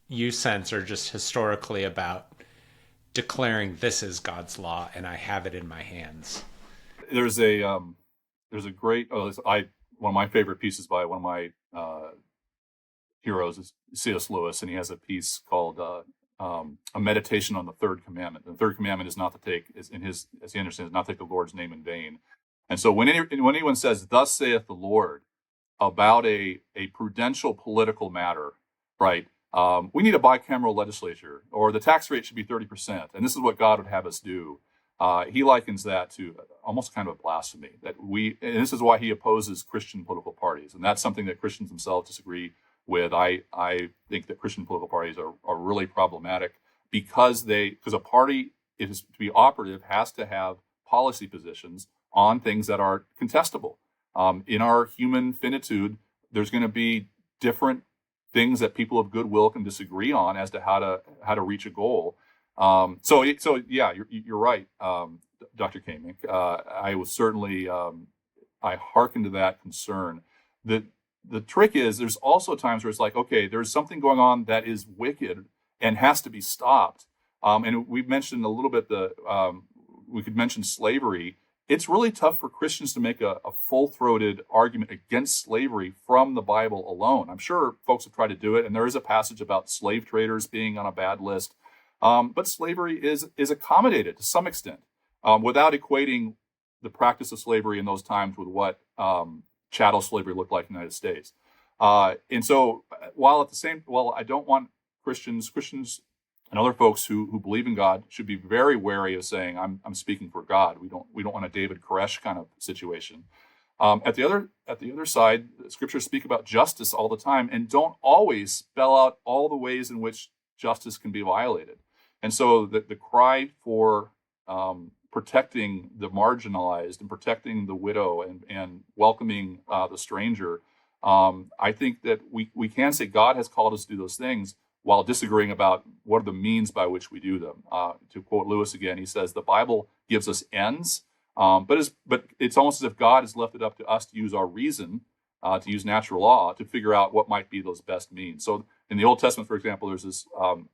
you sense or just historically about declaring this is God's law and I have it in my hands? There's a great one of my favorite pieces by one of my heroes is C.S. Lewis, and he has a piece called a meditation on the third commandment. The third commandment is not to take, is in his, as he understands, not to take the Lord's name in vain. And so when anyone says, "Thus saith the Lord," about a prudential political matter, right? We need a bicameral legislature, or the tax rate should be 30%, and this is what God would have us do. He likens that to almost kind of a blasphemy. And this is why he opposes Christian political parties, and that's something that Christians themselves disagree with. I think that Christian political parties are really problematic because a party, it is to be operative, has to have policy positions on things that are contestable. In our human finitude, there's going to be different things that people of goodwill can disagree on as to how to reach a goal. So yeah, you're right, Dr. Kamink. I was certainly I hearken to that concern. The trick is there's also times where it's like, okay, there's something going on that is wicked and has to be stopped. And we've mentioned a little bit we could mention slavery. It's really tough for Christians to make a full-throated argument against slavery from the Bible alone. I'm sure folks have tried to do it, and there is a passage about slave traders being on a bad list. But slavery is accommodated to some extent without equating the practice of slavery in those times with what chattel slavery looked like in the United States. And so while I don't want Christians and other folks who believe in God should be very wary of saying, I'm speaking for God. We don't want a David Koresh kind of situation. At the other side, scriptures speak about justice all the time and don't always spell out all the ways in which justice can be violated. And so the cry for protecting the marginalized and protecting the widow and welcoming the stranger, I think that we can say God has called us to do those things while disagreeing about what are the means by which we do them. To quote Lewis again, he says, the Bible gives us ends, but it's almost as if God has left it up to us to use our reason, to use natural law, to figure out what might be those best means. So in the Old Testament, for example, there's this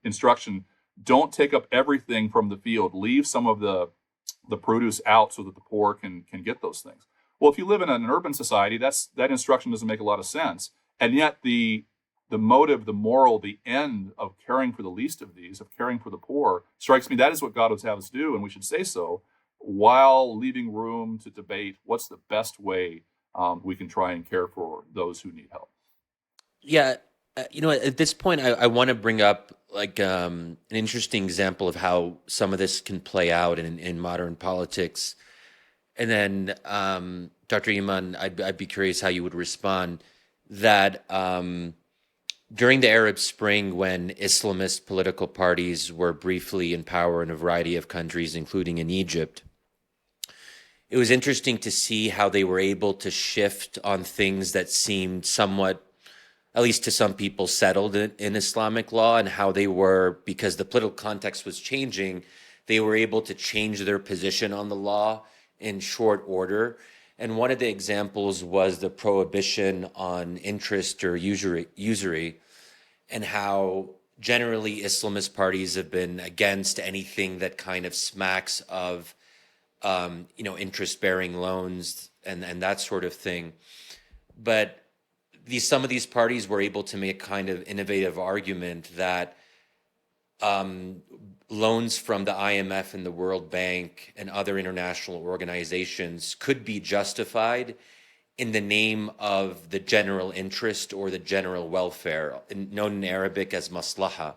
instruction, don't take up everything from the field. Leave some of the produce out so that the poor can get those things. Well, if you live in an urban society, that instruction doesn't make a lot of sense. And yet the motive, the moral, the end of caring for the least of these, of caring for the poor, strikes me that is what God would have us do, and we should say so, while leaving room to debate what's the best way we can try and care for those who need help. Yeah, at this point, I want to bring up an interesting example of how some of this can play out in modern politics. And then, Dr. Emon, I'd be curious how you would respond that during the Arab Spring, when Islamist political parties were briefly in power in a variety of countries, including in Egypt, it was interesting to see how they were able to shift on things that seemed somewhat, at least to some people, settled in Islamic law, and how they were, because the political context was changing, they were able to change their position on the law in short order. And one of the examples was the prohibition on interest or usury, and how generally Islamist parties have been against anything that kind of smacks of, interest-bearing loans and that sort of thing. But some of these parties were able to make kind of innovative argument that loans from the IMF and the World Bank and other international organizations could be justified in the name of the general interest or the general welfare, known in Arabic as maslaha.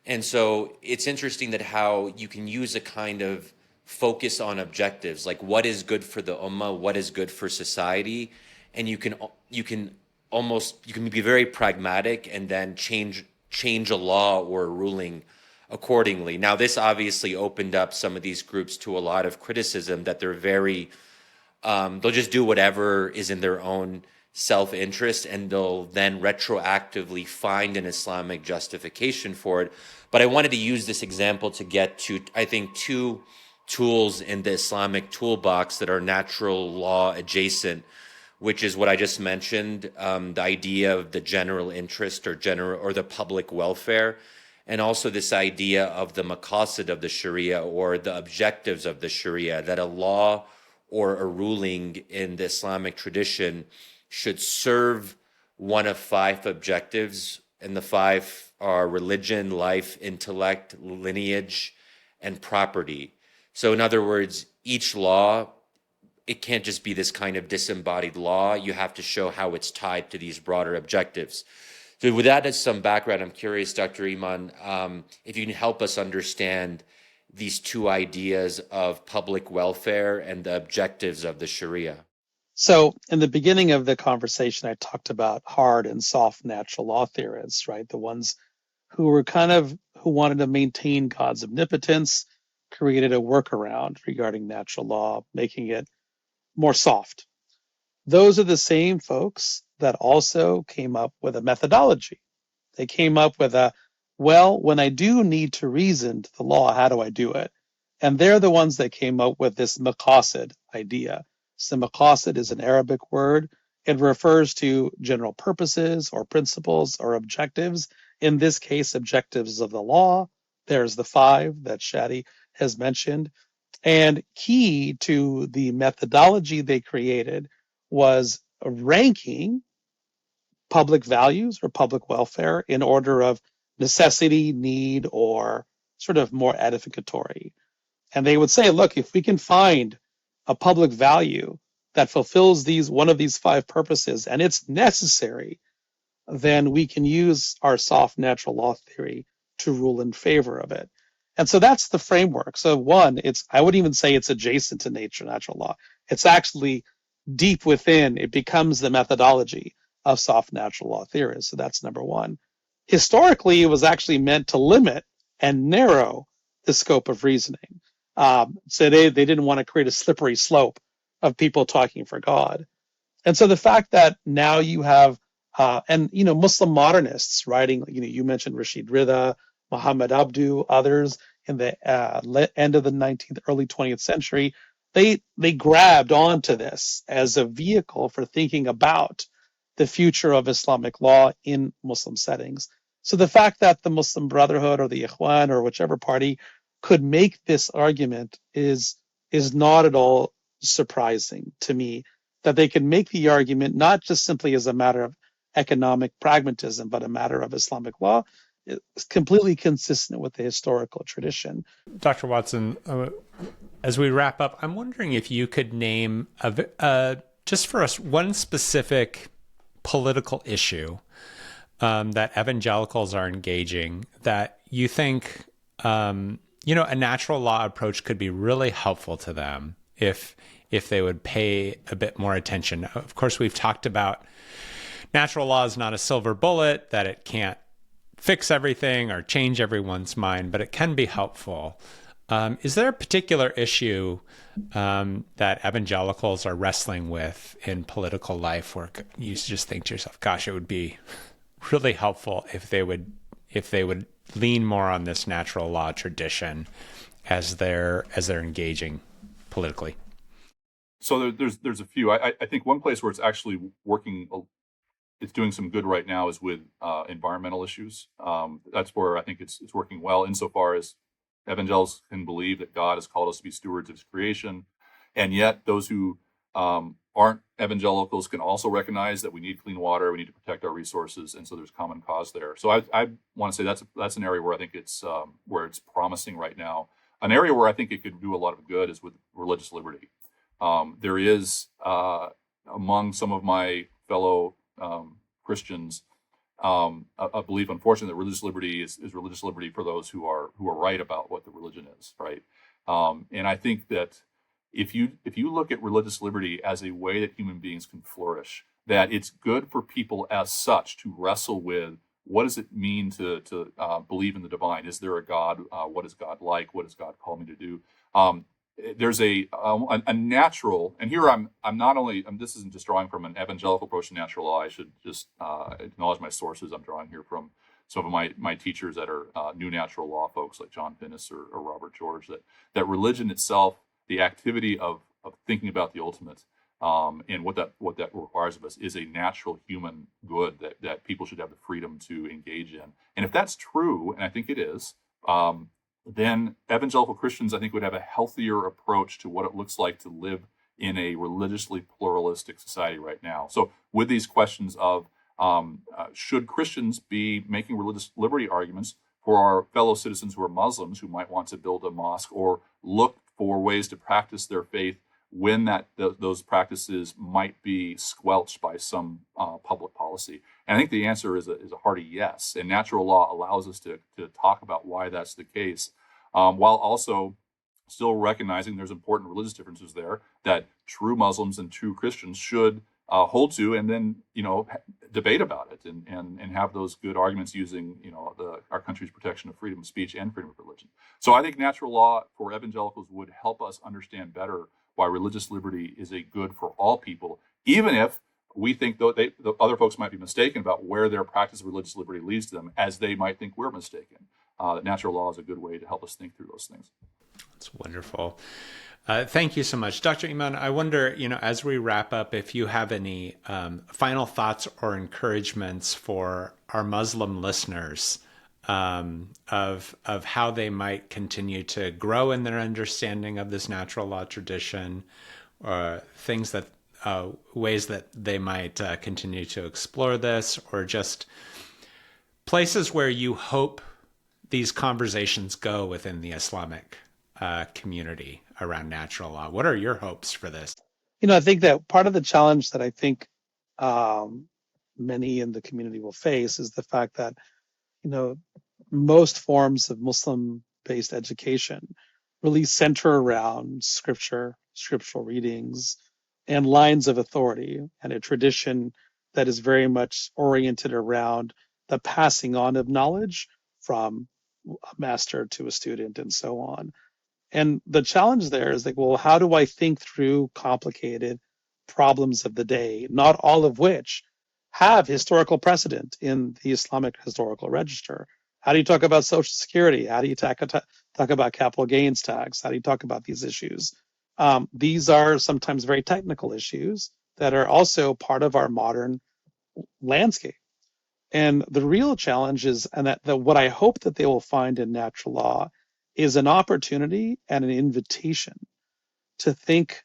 And so it's interesting that how you can use a kind of focus on objectives, like what is good for the ummah, what is good for society, and you can be very pragmatic and then change a law or a ruling accordingly. Now, this obviously opened up some of these groups to a lot of criticism that they're very They'll just do whatever is in their own self-interest, and they'll then retroactively find an Islamic justification for it. But I wanted to use this example to get to, I think, two tools in the Islamic toolbox that are natural law adjacent, which is what I just mentioned, the idea of the general interest or the public welfare, and also this idea of the maqasid of the Sharia, or the objectives of the Sharia, that a law or a ruling in the Islamic tradition should serve one of five objectives, and the five are religion, life, intellect, lineage, and property. So in other words, each law, it can't just be this kind of disembodied law. You have to show how it's tied to these broader objectives. So with that as some background, I'm curious, Dr. Emon, if you can help us understand these two ideas of public welfare and the objectives of the Sharia. So in the beginning of the conversation, I talked about hard and soft natural law theorists, right? The ones who wanted to maintain God's omnipotence, created a workaround regarding natural law, making it more soft. Those are the same folks that also came up with a methodology. They came up with when I do need to reason to the law, how do I do it? And they're the ones that came up with this maqasid idea. So maqasid is an Arabic word. It refers to general purposes or principles or objectives. In this case, objectives of the law. There's the five that Shadi has mentioned. And key to the methodology they created was ranking public values or public welfare in order of necessity, need, or sort of more edificatory. And they would say, look, if we can find a public value that fulfills one of these five purposes and it's necessary, then we can use our soft natural law theory to rule in favor of it. And so that's the framework. So I wouldn't even say it's adjacent to natural law. It's actually deep within. It becomes the methodology of soft natural law theorists. So that's number one. Historically, it was actually meant to limit and narrow the scope of reasoning. So they didn't want to create a slippery slope of people talking for God. And so the fact that now you have, Muslim modernists writing, you mentioned Rashid Rida, Muhammad Abdu, others in the end of the 19th, early 20th century, they grabbed onto this as a vehicle for thinking about the future of Islamic law in Muslim settings. So the fact that the Muslim Brotherhood or the Ikhwan or whichever party could make this argument is not at all surprising to me, that they can make the argument not just simply as a matter of economic pragmatism, but a matter of Islamic law. It's completely consistent with the historical tradition. Dr. Watson, as we wrap up, I'm wondering if you could name just for us one specific political issue that evangelicals are engaging that you think a natural law approach could be really helpful to them if they would pay a bit more attention. Of course, we've talked about natural law is not a silver bullet, that it can't fix everything or change everyone's mind, but it can be helpful. Is there a particular issue that evangelicals are wrestling with in political life where you just think to yourself, gosh, it would be really helpful if they would lean more on this natural law tradition as they're engaging politically? So there's a few. I think one place where it's actually working, it's doing some good right now, is with environmental issues. That's where I think it's working well, insofar as evangelicals can believe that God has called us to be stewards of His creation, and yet those who aren't evangelicals can also recognize that we need clean water, we need to protect our resources, and so there's common cause there. So I want to say that's an area where I think it's promising right now. An area where I think it could do a lot of good is with religious liberty. There is among some of my fellow Christians a belief, unfortunately, that religious liberty is religious liberty for those who are right about what the religion is, right? And I think that if you look at religious liberty as a way that human beings can flourish, that it's good for people as such to wrestle with what does it mean to believe in the divine? Is there a God? What is God like? What does God call me to do? there's a natural, and here I'm not only, this isn't just drawing from an evangelical approach to natural law. I should just acknowledge my sources. I'm drawing here from some of my teachers that are new natural law folks like John Finnis or Robert George, that religion itself, the activity of thinking about the ultimate, and what that requires of us, is a natural human good that people should have the freedom to engage in. And if that's true, and I think it is, then evangelical Christians, I think, would have a healthier approach to what it looks like to live in a religiously pluralistic society right now. So with these questions of should Christians be making religious liberty arguments for our fellow citizens who are Muslims who might want to build a mosque or look for ways to practice their faith when those practices might be squelched by some public policy? And I think the answer is a hearty yes. And natural law allows us to talk about why that's the case, while also still recognizing there's important religious differences there that true Muslims and true Christians should hold to, and then debate about it and have those good arguments using our country's protection of freedom of speech and freedom of religion. So I think natural law for evangelicals would help us understand better why religious liberty is a good for all people, even if we think the other folks might be mistaken about where their practice of religious liberty leads to them, as they might think we're mistaken. Natural law is a good way to help us think through those things. That's wonderful. Thank you so much. Dr. Emon, I wonder, as we wrap up, if you have any final thoughts or encouragements for our Muslim listeners of how they might continue to grow in their understanding of this natural law tradition, or things that ways that they might continue to explore this, or just places where you hope these conversations go within the Islamic community around natural law. What are your hopes for this? I think that part of the challenge that I think many in the community will face is the fact that most forms of Muslim-based education really center around scriptural readings, and lines of authority, and a tradition that is very much oriented around the passing on of knowledge from a master to a student and so on. And the challenge there is well, how do I think through complicated problems of the day, not all of which have historical precedent in the Islamic historical register? How do you talk about Social Security? How do you talk about capital gains tax? How do you talk about these issues? These are sometimes very technical issues that are also part of our modern landscape. And the real challenge is, and that what I hope that they will find in natural law is an opportunity and an invitation to think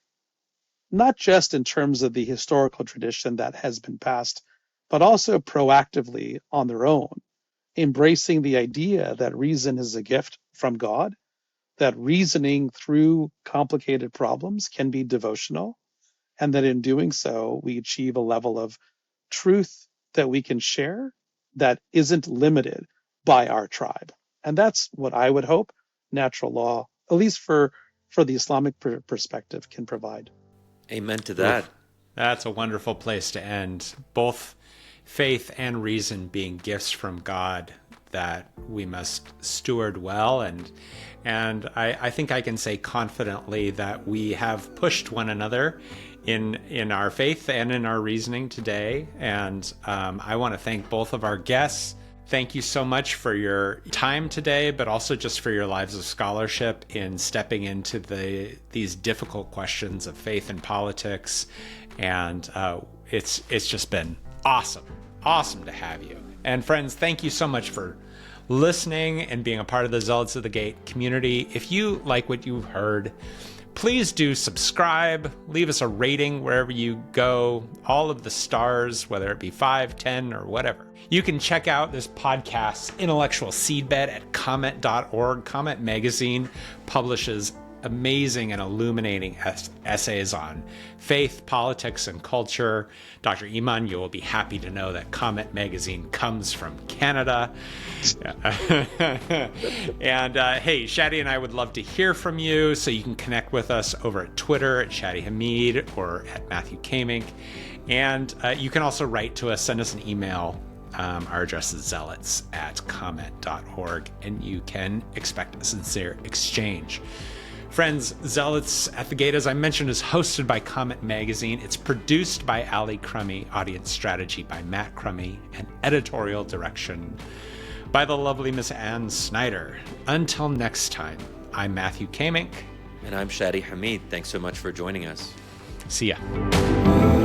not just in terms of the historical tradition that has been passed, but also proactively on their own, embracing the idea that reason is a gift from God, that reasoning through complicated problems can be devotional, and that in doing so, we achieve a level of truth that we can share that isn't limited by our tribe. And that's what I would hope natural law, at least for the Islamic perspective, can provide. Amen to that. Oof. That's a wonderful place to end. Both faith and reason being gifts from God that we must steward well. And I think I can say confidently that we have pushed one another in our faith and in our reasoning today. And I want to thank both of our guests. Thank you so much for your time today, but also just for your lives of scholarship in stepping into these difficult questions of faith and politics. And it's just been awesome to have you. And friends, thank you so much for listening and being a part of the Zealots of the Gate community. If you like what you've heard, please do subscribe, leave us a rating wherever you go, all of the stars, whether it be 5, 10, or whatever. You can check out this podcast's intellectual seedbed at comment.org. Comment Magazine publishes amazing and illuminating essays on faith, politics, and culture. Dr. Emon, you will be happy to know that Comment Magazine comes from Canada. And hey, Shadi and I would love to hear from you, so you can connect with us over at Twitter at Shadi Hamid or at Matthew Kamink. And you can also write to us, send us an email. Our address is zealots@comment.org, and you can expect a sincere exchange. Friends, Zealots at the Gate, as I mentioned, is hosted by Comment Magazine. It's produced by Ali Crummy, audience strategy by Matt Crummy, and editorial direction by the lovely Miss Ann Snyder. Until next time, I'm Matthew Kamink. And I'm Shadi Hamid. Thanks so much for joining us. See ya.